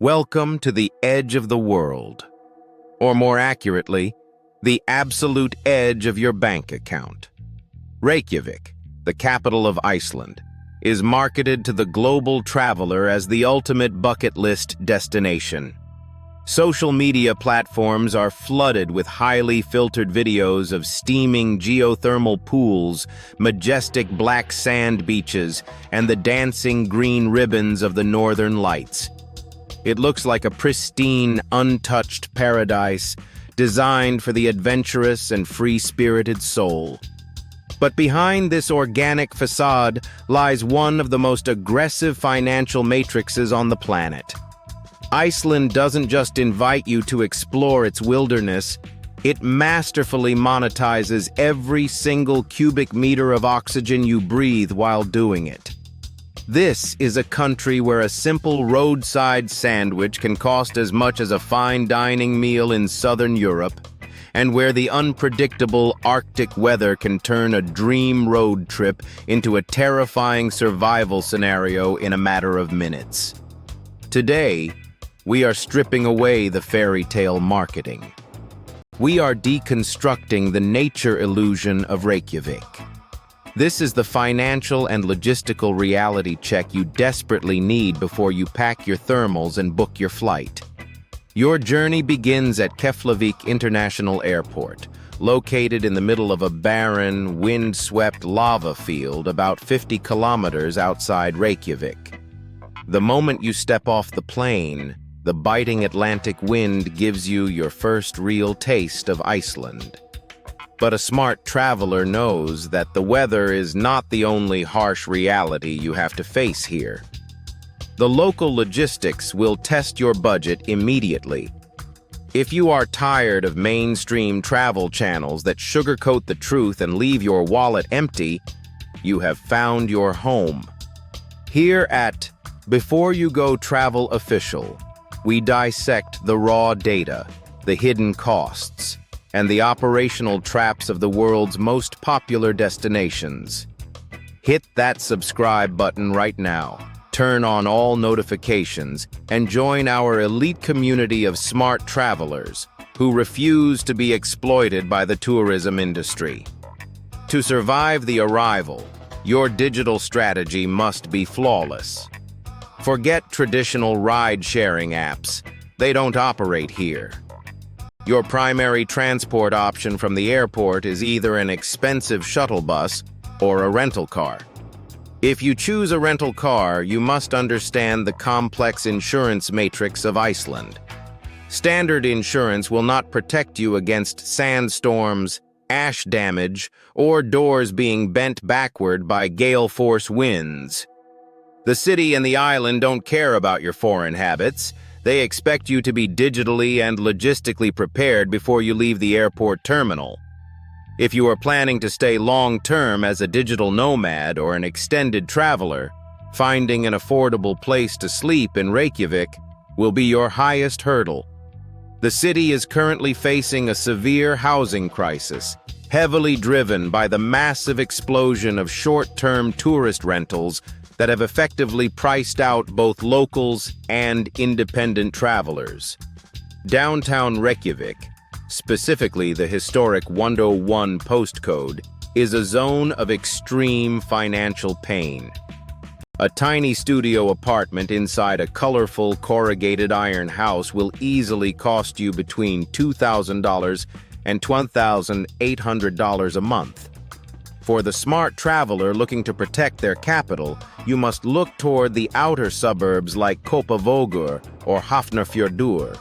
Welcome to the edge of the world, or more accurately, the absolute edge of your bank account. Reykjavik, the capital of Iceland, is marketed to the global traveler as the ultimate bucket list destination. Social media platforms are flooded with highly filtered videos of steaming geothermal pools, majestic black sand beaches, and the dancing green ribbons of the northern lights. It looks like a pristine, untouched paradise designed for the adventurous and free-spirited soul. But behind this organic facade lies one of the most aggressive financial matrices on the planet. Iceland doesn't just invite you to explore its wilderness, it masterfully monetizes every single cubic meter of oxygen you breathe while doing it. This is a country where a simple roadside sandwich can cost as much as a fine dining meal in southern Europe, and where the unpredictable Arctic weather can turn a dream road trip into a terrifying survival scenario in a matter of minutes. Today, we are stripping away the fairy tale marketing. We are deconstructing the nature illusion of Reykjavik. This is the financial and logistical reality check you desperately need before you pack your thermals and book your flight. Your journey begins at Keflavik International Airport, located in the middle of a barren, wind-swept lava field about 50 kilometers outside Reykjavik. The moment you step off the plane, the biting Atlantic wind gives you your first real taste of Iceland. But a smart traveler knows that the weather is not the only harsh reality you have to face here. The local logistics will test your budget immediately. If you are tired of mainstream travel channels that sugarcoat the truth and leave your wallet empty, you have found your home. Here at Before You Go Travel Official, we dissect the raw data, the hidden costs, and the operational traps of the world's most popular destinations. Hit that subscribe button right now, turn on all notifications, and join our elite community of smart travelers who refuse to be exploited by the tourism industry. To survive the arrival, your digital strategy must be flawless. Forget traditional ride-sharing apps. They don't operate here. Your primary transport option from the airport is either an expensive shuttle bus or a rental car. If you choose a rental car, you must understand the complex insurance matrix of Iceland. Standard insurance will not protect you against sandstorms, ash damage, or doors being bent backward by gale force winds. The city and the island don't care about your foreign habits. They expect you to be digitally and logistically prepared before you leave the airport terminal. If you are planning to stay long-term as a digital nomad or an extended traveler, finding an affordable place to sleep in Reykjavik will be your highest hurdle. The city is currently facing a severe housing crisis, heavily driven by the massive explosion of short-term tourist rentals that have effectively priced out both locals and independent travelers. Downtown Reykjavik, specifically the historic 101 postcode, is a zone of extreme financial pain. A tiny studio apartment inside a colorful corrugated iron house will easily cost you between $2,000 and $1,800 a month. For the smart traveler looking to protect their capital, you must look toward the outer suburbs like Kópavogur or Hafnarfjörður.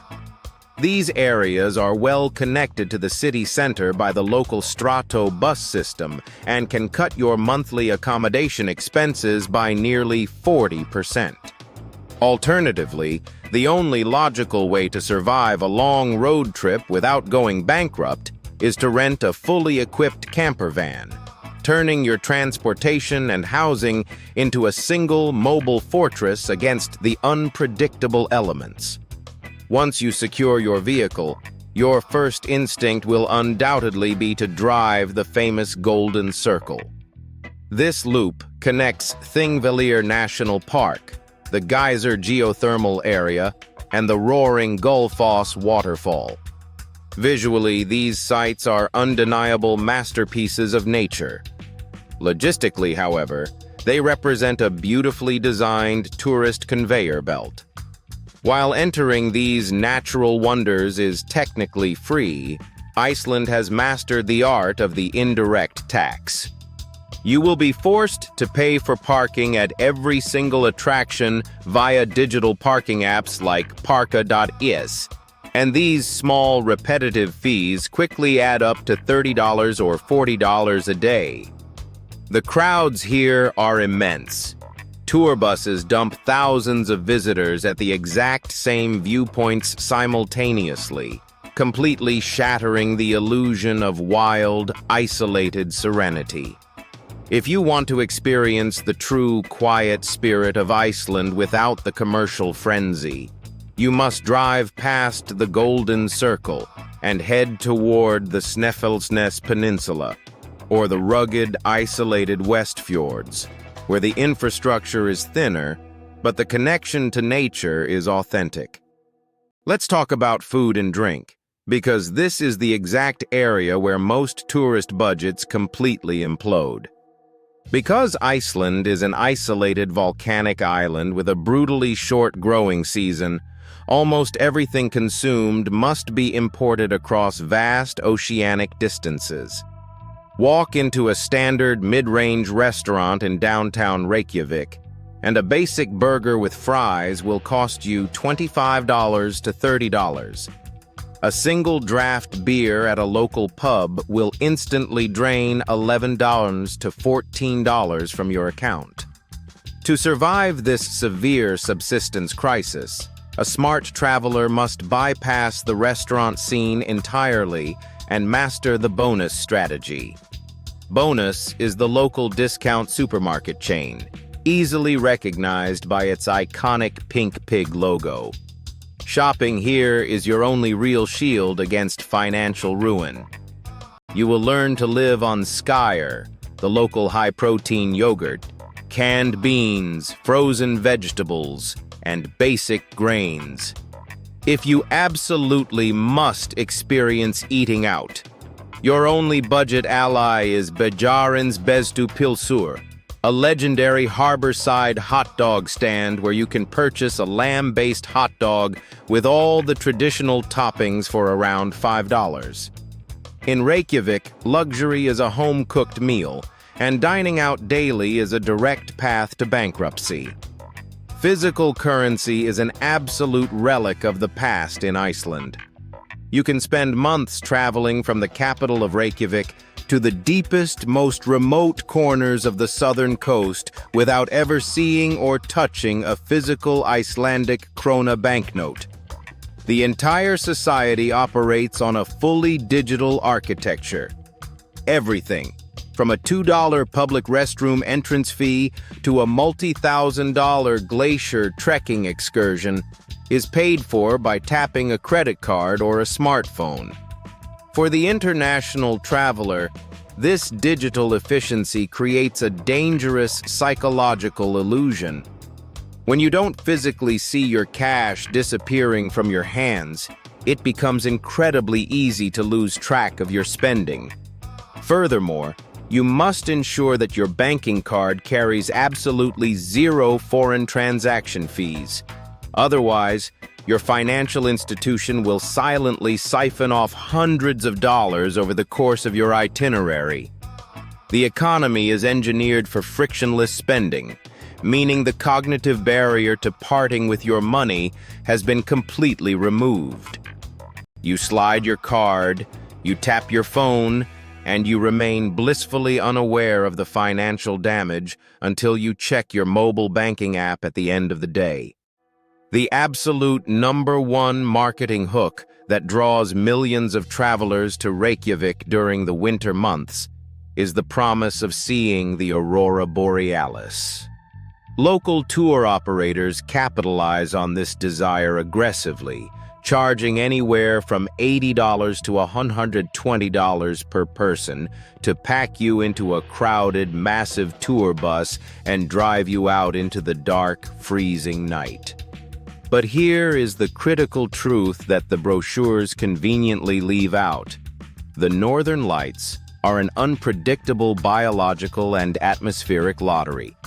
These areas are well connected to the city center by the local Strato bus system and can cut your monthly accommodation expenses by nearly 40%. Alternatively, the only logical way to survive a long road trip without going bankrupt is to rent a fully equipped camper van, turning your transportation and housing into a single mobile fortress against the unpredictable elements. Once you secure your vehicle, your first instinct will undoubtedly be to drive the famous Golden Circle. This loop connects Thingvellir National Park, the geyser geothermal area, and the roaring Gullfoss waterfall. Visually, these sites are undeniable masterpieces of nature. Logistically, however, they represent a beautifully designed tourist conveyor belt. While entering these natural wonders is technically free, Iceland has mastered the art of the indirect tax. You will be forced to pay for parking at every single attraction via digital parking apps like Parka.is, and these small repetitive fees quickly add up to $30 or $40 a day. The crowds here are immense. Tour buses dump thousands of visitors at the exact same viewpoints simultaneously, completely shattering the illusion of wild, isolated serenity. If you want to experience the true quiet spirit of Iceland without the commercial frenzy, you must drive past the Golden Circle and head toward the Snæfellsnes Peninsula, or the rugged, isolated Westfjords, where the infrastructure is thinner, but the connection to nature is authentic. Let's talk about food and drink, because this is the exact area where most tourist budgets completely implode. Because Iceland is an isolated volcanic island with a brutally short growing season, almost everything consumed must be imported across vast oceanic distances. Walk into a standard mid-range restaurant in downtown Reykjavik, and a basic burger with fries will cost you $25 to $30. A single draft beer at a local pub will instantly drain $11 to $14 from your account. To survive this severe subsistence crisis, a smart traveler must bypass the restaurant scene entirely and master the Bónus strategy. Bónus is the local discount supermarket chain, easily recognized by its iconic pink pig logo. Shopping here is your only real shield against financial ruin. You will learn to live on Skyr, the local high-protein yogurt, canned beans, frozen vegetables, and basic grains. If you absolutely must experience eating out, your only budget ally is Bejarins Bestu Pilsur, a legendary harborside hot dog stand where you can purchase a lamb-based hot dog with all the traditional toppings for around $5. In Reykjavik, luxury is a home-cooked meal, and dining out daily is a direct path to bankruptcy. Physical currency is an absolute relic of the past in Iceland. You can spend months traveling from the capital of Reykjavik to the deepest, most remote corners of the southern coast without ever seeing or touching a physical Icelandic Króna banknote. The entire society operates on a fully digital architecture. Everything, from a $2 public restroom entrance fee to a multi-thousand-dollar glacier trekking excursion, is paid for by tapping a credit card or a smartphone. For the international traveler, this digital efficiency creates a dangerous psychological illusion. When you don't physically see your cash disappearing from your hands, it becomes incredibly easy to lose track of your spending. Furthermore, you must ensure that your banking card carries absolutely zero foreign transaction fees. Otherwise, your financial institution will silently siphon off hundreds of dollars over the course of your itinerary. The economy is engineered for frictionless spending, meaning the cognitive barrier to parting with your money has been completely removed. You slide your card, you tap your phone, and you remain blissfully unaware of the financial damage until you check your mobile banking app at the end of the day. The absolute #1 marketing hook that draws millions of travelers to Reykjavik during the winter months is the promise of seeing the aurora borealis. Local tour operators capitalize on this desire aggressively, charging anywhere from $80 to $120 per person to pack you into a crowded, massive tour bus and drive you out into the dark, freezing night. But here is the critical truth that the brochures conveniently leave out. The Northern Lights are an unpredictable biological and atmospheric lottery.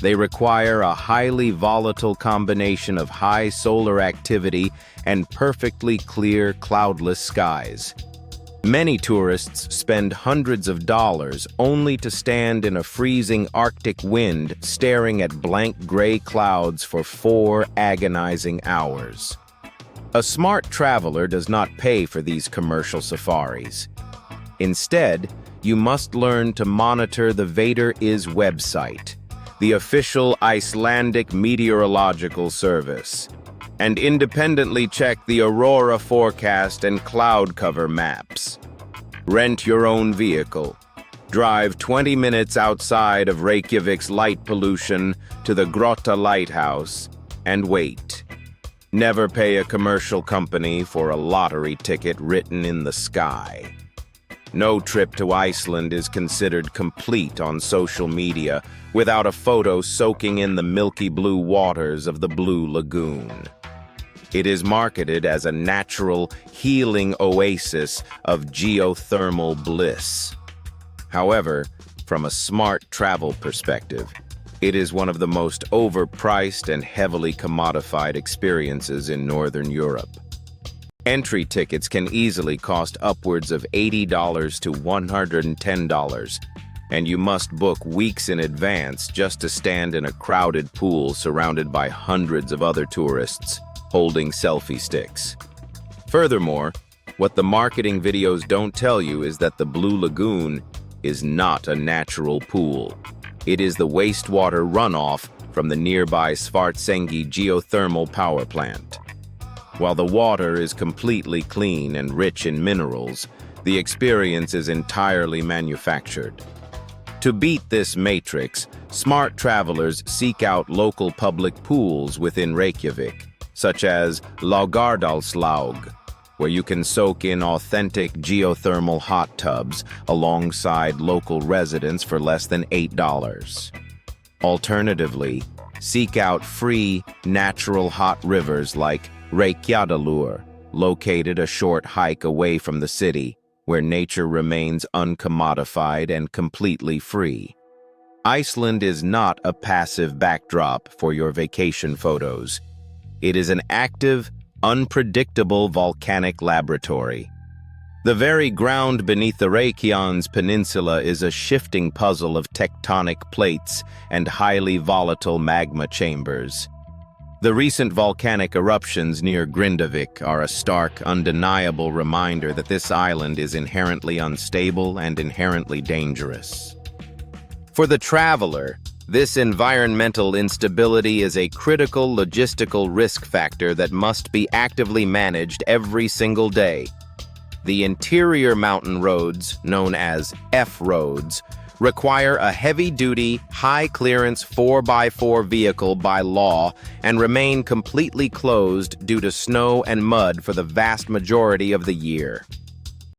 They require a highly volatile combination of high solar activity and perfectly clear, cloudless skies. Many tourists spend hundreds of dollars only to stand in a freezing Arctic wind staring at blank gray clouds for 4 agonizing hours. A smart traveler does not pay for these commercial safaris. Instead, you must learn to monitor the Vader.is website, the official Icelandic meteorological service, and independently check the aurora forecast and cloud cover maps. Rent your own vehicle. Drive 20 minutes outside of Reykjavik's light pollution to the Grotta Lighthouse and wait. Never pay a commercial company for a lottery ticket written in the sky. No trip to Iceland is considered complete on social media without a photo soaking in the milky blue waters of the Blue Lagoon. It is marketed as a natural, healing oasis of geothermal bliss. However, from a smart travel perspective, it is one of the most overpriced and heavily commodified experiences in Northern Europe. Entry tickets can easily cost upwards of $80 to $110, and you must book weeks in advance just to stand in a crowded pool surrounded by hundreds of other tourists holding selfie sticks. Furthermore, what the marketing videos don't tell you is that the Blue Lagoon is not a natural pool. It is the wastewater runoff from the nearby Svartsengi geothermal power plant. While the water is completely clean and rich in minerals, the experience is entirely manufactured. To beat this matrix, smart travelers seek out local public pools within Reykjavik, such as Laugardalslaug, where you can soak in authentic geothermal hot tubs alongside local residents for less than $8. Alternatively, seek out free, natural hot rivers like Reykjadalur, located a short hike away from the city, where nature remains uncommodified and completely free. Iceland is not a passive backdrop for your vacation photos. It is an active, unpredictable volcanic laboratory. The very ground beneath the Reykjanes Peninsula is a shifting puzzle of tectonic plates and highly volatile magma chambers. The recent volcanic eruptions near Grindavik are a stark, undeniable reminder that this island is inherently unstable and inherently dangerous. For the traveler, this environmental instability is a critical logistical risk factor that must be actively managed every single day. The interior mountain roads, known as F-roads, require a heavy-duty, high-clearance 4x4 vehicle by law and remain completely closed due to snow and mud for the vast majority of the year.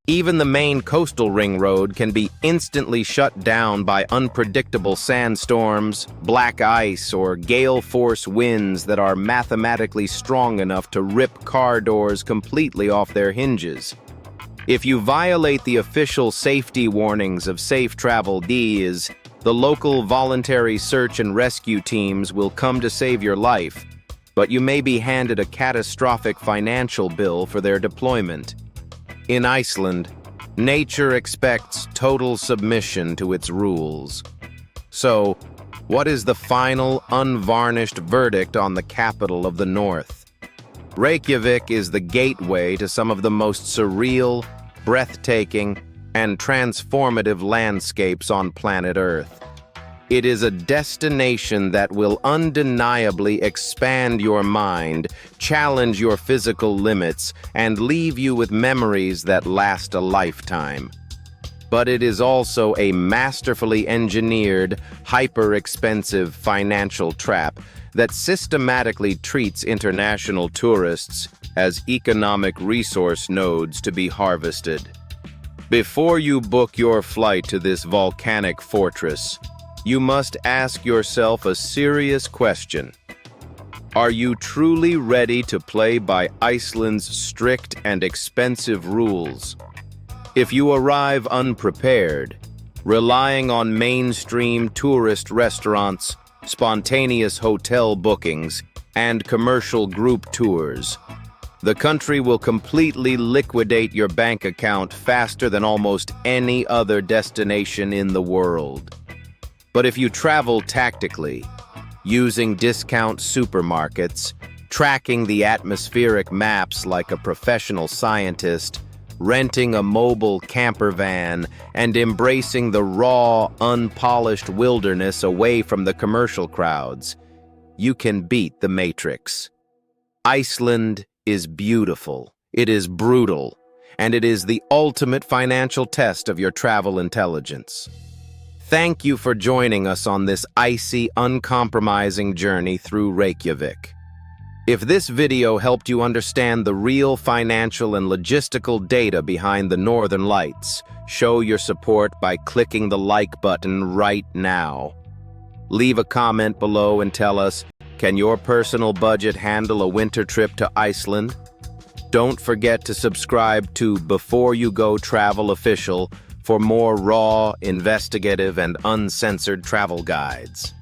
Even the main coastal ring road can be instantly shut down by unpredictable sandstorms, black ice, or gale-force winds that are mathematically strong enough to rip car doors completely off their hinges. If you violate the official safety warnings of Safe Travel Ds, the local voluntary search and rescue teams will come to save your life, but you may be handed a catastrophic financial bill for their deployment. In Iceland, nature expects total submission to its rules. So, what is the final, unvarnished verdict on the capital of the North? Reykjavik is the gateway to some of the most surreal, breathtaking, and transformative landscapes on planet Earth. It is a destination that will undeniably expand your mind, challenge your physical limits, and leave you with memories that last a lifetime. But it is also a masterfully engineered, hyper-expensive financial trap that systematically treats international tourists as economic resource nodes to be harvested. Before you book your flight to this volcanic fortress, you must ask yourself a serious question. Are you truly ready to play by Iceland's strict and expensive rules? If you arrive unprepared, relying on mainstream tourist restaurants, spontaneous hotel bookings, and commercial group tours, the country will completely liquidate your bank account faster than almost any other destination in the world. But if you travel tactically, using discount supermarkets, tracking the atmospheric maps like a professional scientist, renting a mobile camper van, and embracing the raw, unpolished wilderness away from the commercial crowds, you can beat the Matrix. Iceland is beautiful, it is brutal, and it is the ultimate financial test of your travel intelligence. Thank you for joining us on this icy, uncompromising journey through Reykjavik. If this video helped you understand the real financial and logistical data behind the Northern Lights, show your support by clicking the like button right now. Leave a comment below and tell us, can your personal budget handle a winter trip to Iceland? Don't forget to subscribe to Before You Go Travel Official for more raw, investigative, and uncensored travel guides.